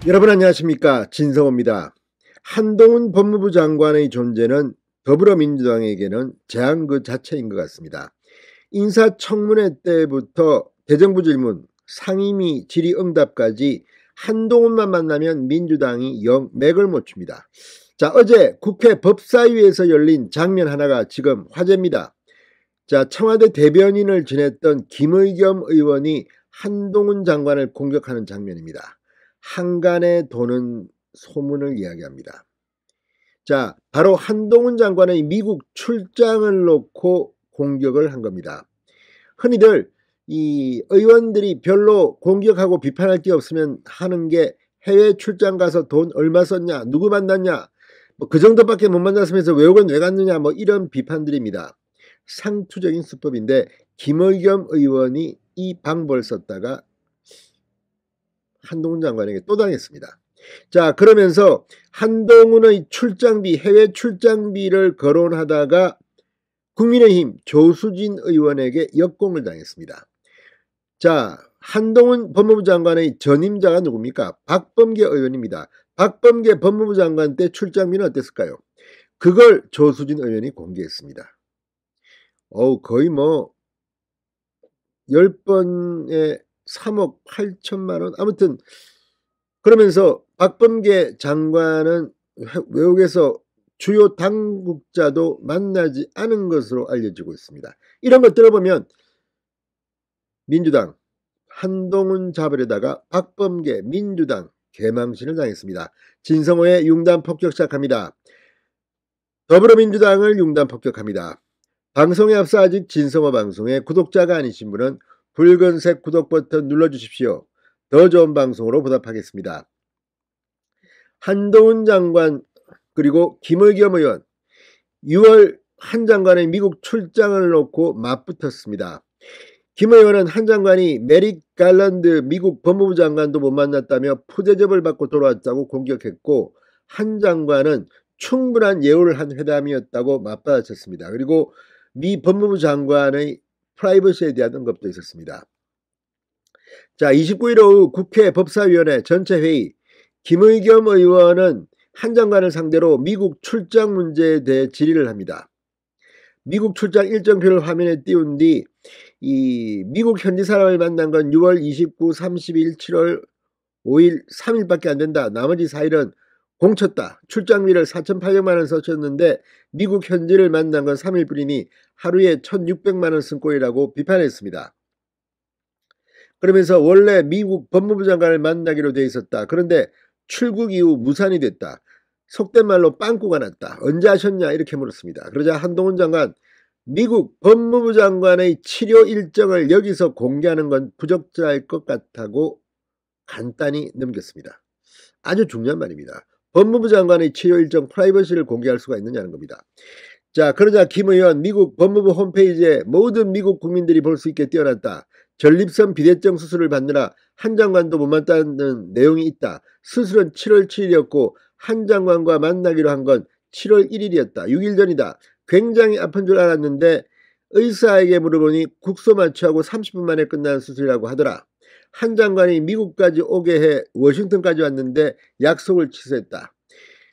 여러분 안녕하십니까, 진성호입니다. 한동훈 법무부 장관의 존재는 더불어민주당에게는 재앙 그 자체인 것 같습니다. 인사청문회 때부터 대정부 질문, 상임위 질의응답까지 한동훈만 만나면 민주당이 영 맥을 못 춥니다. 자, 어제 국회 법사위에서 열린 장면 하나가 지금 화제입니다. 자, 청와대 대변인을 지냈던 김의겸 의원이 한동훈 장관을 공격하는 장면입니다. 한간에 도는 소문을 이야기합니다. 자, 바로 한동훈 장관의 미국 출장을 놓고 공격을 한 겁니다. 흔히들 이 의원들이 별로 공격하고 비판할 게 없으면 하는 게 해외 출장 가서 돈 얼마 썼냐, 누구 만났냐, 뭐 그 정도밖에 못 만났으면서 외국은 왜 갔느냐, 뭐 이런 비판들입니다. 상투적인 수법인데 김의겸 의원이 이 방법을 썼다가 한동훈 장관에게 또 당했습니다. 자, 그러면서 한동훈의 출장비, 해외 출장비를 거론하다가 국민의힘 조수진 의원에게 역공을 당했습니다. 자, 한동훈 법무부 장관의 전임자가 누굽니까? 박범계 의원입니다. 박범계 법무부 장관 때 출장비는 어땠을까요? 그걸 조수진 의원이 공개했습니다. 거의 뭐 10번에 3억 8천만 원, 아무튼 그러면서 박범계 장관은 외국에서 주요 당국자도 만나지 않은 것으로 알려지고 있습니다. 이런 것 들어보면 민주당 한동훈 잡으려다가 박범계 민주당 개망신을 당했습니다. 진성호의 융단 폭격 시작합니다. 더불어민주당을 융단 폭격합니다. 방송에 앞서 아직 진성호 방송에 구독자가 아니신 분은 붉은색 구독 버튼 눌러주십시오. 더 좋은 방송으로 보답하겠습니다. 한동훈 장관 그리고 김의겸 의원 6월 한 장관의 미국 출장을 놓고 맞붙었습니다. 김 의원은 한 장관이 메릭 갈란드 미국 법무부 장관도 못 만났다며 푸대접을 받고 돌아왔다고 공격했고, 한 장관은 충분한 예우를 한 회담이었다고 맞받아쳤습니다. 그리고 미 법무부 장관의 프라이버시에 대한 언급도 있었습니다. 자, 29일 오후 국회 법사위원회 전체 회의, 김의겸 의원은 한 장관을 상대로 미국 출장 문제에 대해 질의를 합니다. 미국 출장 일정표를 화면에 띄운 뒤 이 미국 현지 사람을 만난 건 6월 29, 30일, 7월 5일 3일밖에 안 된다. 나머지 4일은 공쳤다. 출장비를 4,800만 원 썼었는데 미국 현지를 만난 건 3일뿐이니 하루에 1,600만 원 쓴 꼴이라고 비판했습니다. 그러면서 원래 미국 법무부 장관을 만나기로 돼 있었다. 그런데 출국 이후 무산이 됐다. 속된 말로 빵꾸가 났다. 언제 하셨냐 이렇게 물었습니다. 그러자 한동훈 장관, 미국 법무부 장관의 치료 일정을 여기서 공개하는 건 부적절할 것 같다고 간단히 넘겼습니다. 아주 중요한 말입니다. 법무부 장관의 치료 일정 프라이버시를 공개할 수가 있느냐는 겁니다. 자, 그러자 김 의원, 미국 법무부 홈페이지에 모든 미국 국민들이 볼 수 있게 띄워놨다. 전립선 비대증 수술을 받느라 한 장관도 못 만났다는 내용이 있다. 수술은 7월 7일이었고 한 장관과 만나기로 한 건 7월 1일이었다. 6일 전이다. 굉장히 아픈 줄 알았는데 의사에게 물어보니 국소 마취하고 30분 만에 끝난 수술이라고 하더라. 한 장관이 미국까지 오게 해 워싱턴까지 왔는데 약속을 취소했다.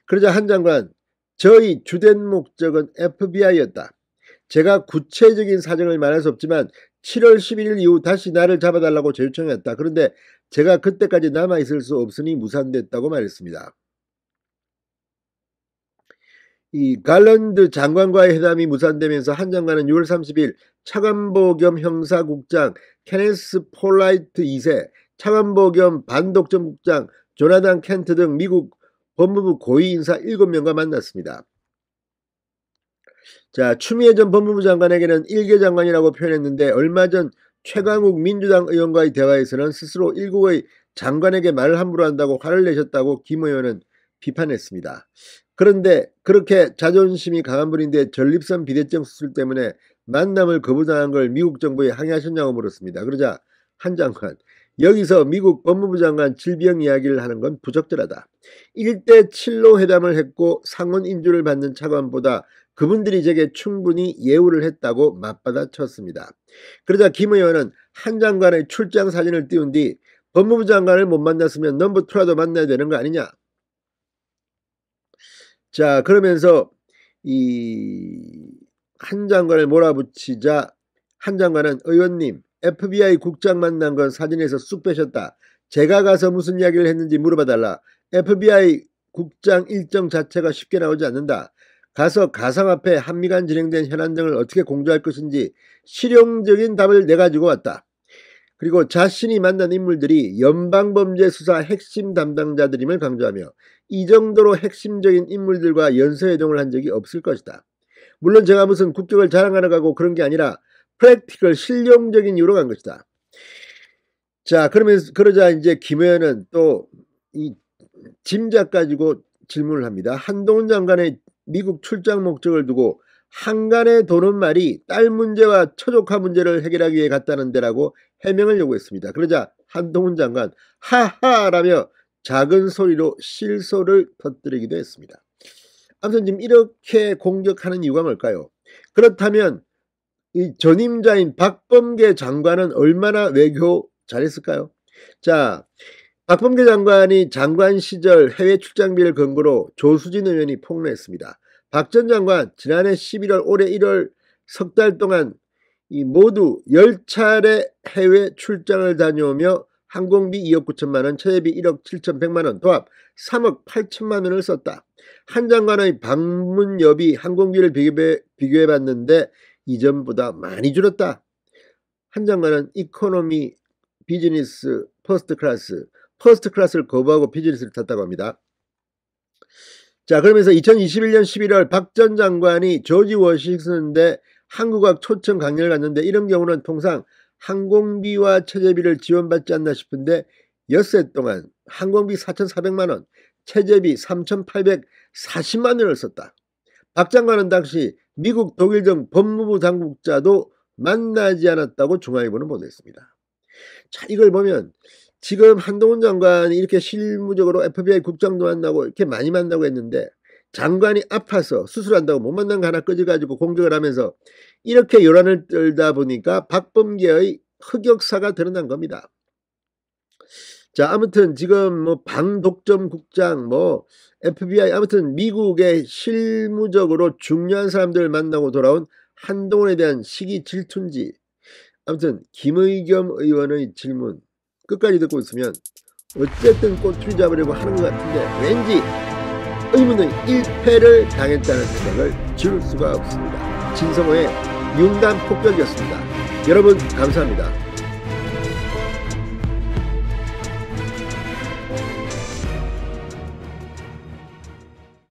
그러자 한 장관, 저희 주된 목적은 FBI였다. 제가 구체적인 사정을 말할 수 없지만 7월 11일 이후 다시 나를 잡아달라고 재요청했다. 그런데 제가 그때까지 남아있을 수 없으니 무산됐다고 말했습니다. 이 갈란드 장관과의 회담이 무산되면서 한 장관은 6월 30일 차관보 겸 형사국장 케네스 폴라이트 2세, 차관보 겸 반독점국장 조나단 켄트 등 미국 법무부 고위 인사 7명과 만났습니다. 자, 추미애 전 법무부 장관에게는 일개 장관이라고 표현했는데 얼마 전 최강욱 민주당 의원과의 대화에서는 스스로 일국의 장관에게 말을 함부로 한다고 화를 내셨다고 김 의원은 비판했습니다. 그런데 그렇게 자존심이 강한 분인데 전립선 비대증 수술 때문에 만남을 거부당한 걸 미국 정부에 항의하셨냐고 물었습니다. 그러자 한 장관, 여기서 미국 법무부 장관 질병 이야기를 하는 건 부적절하다. 1대 7로 회담을 했고 상원 인준을 받는 차관보다 그분들이 제게 충분히 예우를 했다고 맞받아쳤습니다. 그러자 김 의원은 한 장관의 출장 사진을 띄운 뒤 법무부 장관을 못 만났으면 넘버 2라도 만나야 되는 거 아니냐. 자, 그러면서 이 한 장관을 몰아붙이자 한 장관은 의원님 FBI 국장 만난 건 사진에서 쑥 빼셨다. 제가 가서 무슨 이야기를 했는지 물어봐달라. FBI 국장 일정 자체가 쉽게 나오지 않는다. 가서 가상화폐 한미 간 진행된 현안 등을 어떻게 공조할 것인지 실용적인 답을 내가지고 왔다. 그리고 자신이 만난 인물들이 연방범죄수사 핵심 담당자들임을 강조하며 이 정도로 핵심적인 인물들과 연쇄회동을 한 적이 없을 것이다. 물론 제가 무슨 국격을 자랑하러 가고 그런 게 아니라 프랙티컬 실용적인 이유로 간 것이다. 자, 그러자 이제 김 의원은 또 이 짐작 가지고 질문을 합니다. 한동훈 장관의 미국 출장 목적을 두고 한간에 도는 말이 딸 문제와 처조카 문제를 해결하기 위해 갔다는 데라고 해명을 요구했습니다. 그러자 한동훈 장관 하하라며 작은 소리로 실소를 터뜨리기도 했습니다. 아무튼 지금 이렇게 공격하는 이유가 뭘까요? 그렇다면 이 전임자인 박범계 장관은 얼마나 외교 잘했을까요? 자, 박범계 장관이 장관 시절 해외 출장비를 근거로 조수진 의원이 폭로했습니다. 박 전 장관 지난해 11월 올해 1월 석 달 동안 이 모두 10차례 해외 출장을 다녀오며 항공비 2억 9천만 원, 체제비 1억 7,100만 원, 도합 3억 8천만 원을 썼다. 한 장관의 방문 여비 항공비를 비교해봤는데 이전보다 많이 줄었다. 한 장관은 이코노미, 비즈니스, 퍼스트 클래스를 거부하고 비즈니스를 탔다고 합니다. 자, 그러면서 2021년 11월 박 전 장관이 조지 워싱턴대 한국학 초청 강연을 갔는데 이런 경우는 통상 항공비와 체제비를 지원받지 않나 싶은데 엿새 동안 항공비 4,400만 원, 체제비 3,840만 원을 썼다. 박 장관은 당시 미국, 독일 등 법무부 당국자도 만나지 않았다고 중앙일보는 보도했습니다. 자, 이걸 보면 지금 한동훈 장관이 이렇게 실무적으로 FBI 국장도 만나고 이렇게 많이 만나고 했는데 장관이 아파서 수술한다고 못 만난 거 하나 끄집어가지고 공격을 하면서 이렇게 요란을 떨다 보니까 박범계의 흑역사가 드러난 겁니다. 자, 아무튼 지금 뭐 방독점 국장, 뭐 FBI, 아무튼 미국의 실무적으로 중요한 사람들을 만나고 돌아온 한동훈에 대한 시기 질투인지, 아무튼 김의겸 의원의 질문 끝까지 듣고 있으면 어쨌든 꼬투리 잡으려고 하는 것 같은데 왠지 의문의 1패를 당했다는 생각을 지울 수가 없습니다. 진성호의 융단 폭격이었습니다. 여러분 감사합니다.